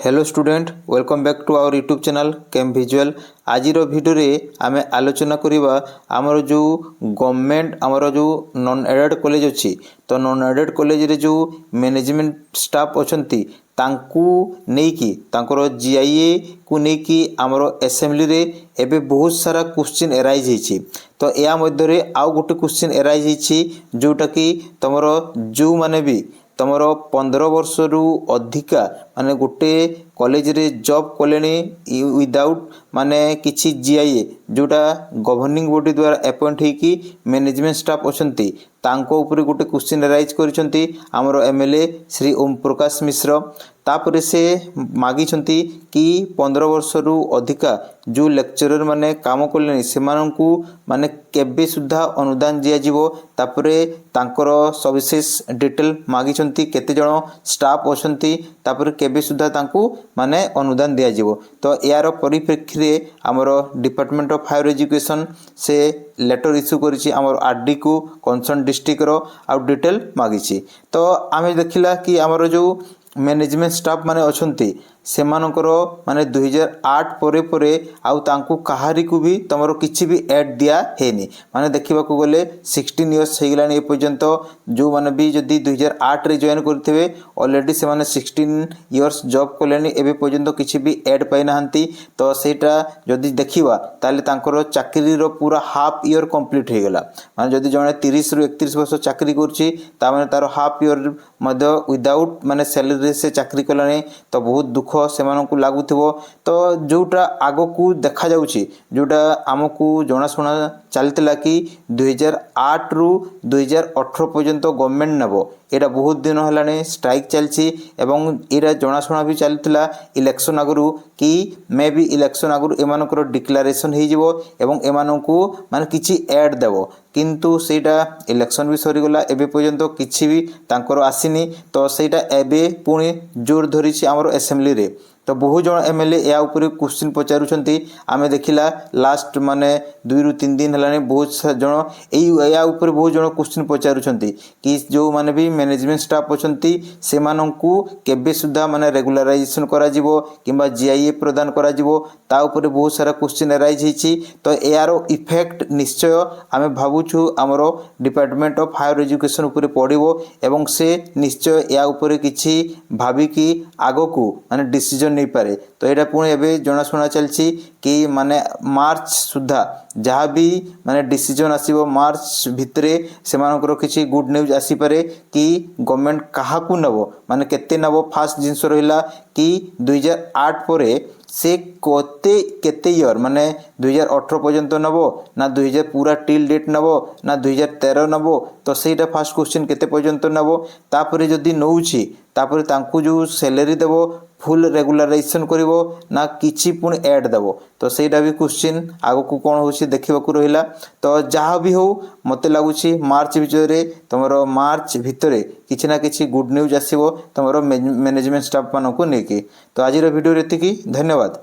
Hello student welcome back to our YouTube channel Chem Visual. आज video रे आमे आलोचना करिबा आमर जो गवर्नमेंट आमर जो नॉन एडेड कॉलेज अच्छी तो नॉन एडेड कॉलेज रे जो मैनेजमेंट स्टाफ अछंती तांकू नेकी तांकर जीआईए को नेकी आमर असेंबली रे एबे बहुत सारा क्वेश्चन एराइज होइछि। तो या मध्य रे आउ गोटे क्वेश्चन एराइज होइछि जोटा कि तमरो जो माने भी तमर 15 वर्ष रु अधिका माने गोटे कॉलेज रे जॉब कलेनी विदाउट माने किछि जीआईए जोटा गवर्निंग बॉडी द्वारा अपॉइंट होइकी मैनेजमेंट स्टाफ अछंती तांको ऊपर गोटे क्वेश्चन राइज करिसंती हमरो एमएलए श्री ओम प्रकाश मिश्र। तापर से मागी कि 15 वर्ष रु अधिका जो लेक्चरर माने काम कलेनी सेमानंकु माने केबे सुद्धा अनुदान दिया जिवो तापरे तांकर सविशेष डिटेल मागी केते जण स्टाफ अछंती तापर केबे सुद्धा तांकु माने अनुदान दिया जिवो। तो यार परिप्रेक्षी रे हमरो डिपार्टमेंट ऑफ हायर एजुकेशन से लेटर इश्यू करिछि हमर आरडी को कंसर्न डिस्ट्रिक्ट रो आ डिटेल मागिछि। तो आमे देखिला कि हमर जो मैनेजमेंट स्टाफ माने अछंती सेमानकर माने 2008 परे परे आउ तांकु कहारी को भी तमरो किछि भी ऐड दिया हेनी माने देखिबा को गले 16 इयर्स हे गेलानी ए पर्यंत जो माने भी जदी 2008 रे जॉइन करथिबे ऑलरेडी से माने 16 इयर्स जॉब कोलेनी एबे पर्यंत किछि भी ऐड पाइ नाहंती। तो सेटा जदी देखिबा ताले तांकर चाकरी रो पूरा हाफ ईयर कंप्लीट हे गेला माने जदी जणे 30 रु 31 वर्ष चाकरी करछि ता माने तारो हाफ ईयर मध्य विदाउट माने सैलरी से चाकरी कलानी तो बहुत दुख सेमानकु लागुथिबो। तो जोटा आगो को देखा जाउछि जोटा आमकु जणाशुना चलतिला कि 2008 रु 2018 पर्यंत गवर्नमेंट नेबो एटा बहुत दिन हलाने स्ट्राइक चलछि एवं एरा जणाशुना भी चलतिला इलेक्शन आगरु कि मे बी इलेक्शन आगरु एमानकर डिक्लेरेशन हे जिवो एवं एमानकु माने किछि ऐड देबो किंतु सेटा इलेक्शन भी सरी गला एबे पर्यंत किछि भी तांकर आसीनी। तो सेटा एबे पुणी जोर धरिछि हमर असेंबली रे। तो बहुत जन एमएलए या ऊपर क्वेश्चन पचारुछंती आमे देखिला लास्ट माने 2 रु 3 दिन हलाने बहुत जन या ऊपर बहुत जन क्वेश्चन पचारुछंती कि जो माने भी मैनेजमेंट स्टाफ अछंती सेमानंकु केबे सुद्धा माने रेगुलराइजेशन करा जिवो किबा जीआईए प्रदान करा जिवो ता ऊपर बहुत सारा क्वेश्चन राइज हिची। तो यारो इफेक्ट निश्चय आमे भाबुछु हमरो डिपार्टमेंट ऑफ हायर एजुकेशन ऊपर पड़िबो एवं से निश्चय या ऊपर किछि भाबी कि आगो को माने डिसीजन नहीं पारे। तो यहाँ पुणी एवं जनाशुना चलछि कि माने मार्च सुधा जहाँ भी माने डिसीजन आसीबो मार्च भितरे सेमानकर किछि गुड न्यूज आसी पारे कि गवर्नमेंट काहा को नबो माने केते नबो। फास्ट जिंस रहिला कि 2008 परे से केते ईयर माने 2018 पर्यंत नबो ना 2000 पूरा टिल डेट नबो ना 2013 नबो। तो सेटा फास्ट क्वेश्चन केते पर्यंत नबो तापरे जदी नउछि तापरे तांकु जो सैलरी देबो फुल रेगुलराइजेशन करिवो ना किछि पुणी ऐड देबो। तो सेटा भी क्वेश्चन आगो को कोन होछि देखिबा को रहिला। तो जहाँ भी हो मते लागुछि मार्च भितरे तमरो मार्च भितरे किछि ना किछि गुड न्यूज आसीबो तमरो मैनेजमेंट स्टाफ मानको नेकी। तो आज वीडियो एतिकी धन्यवाद।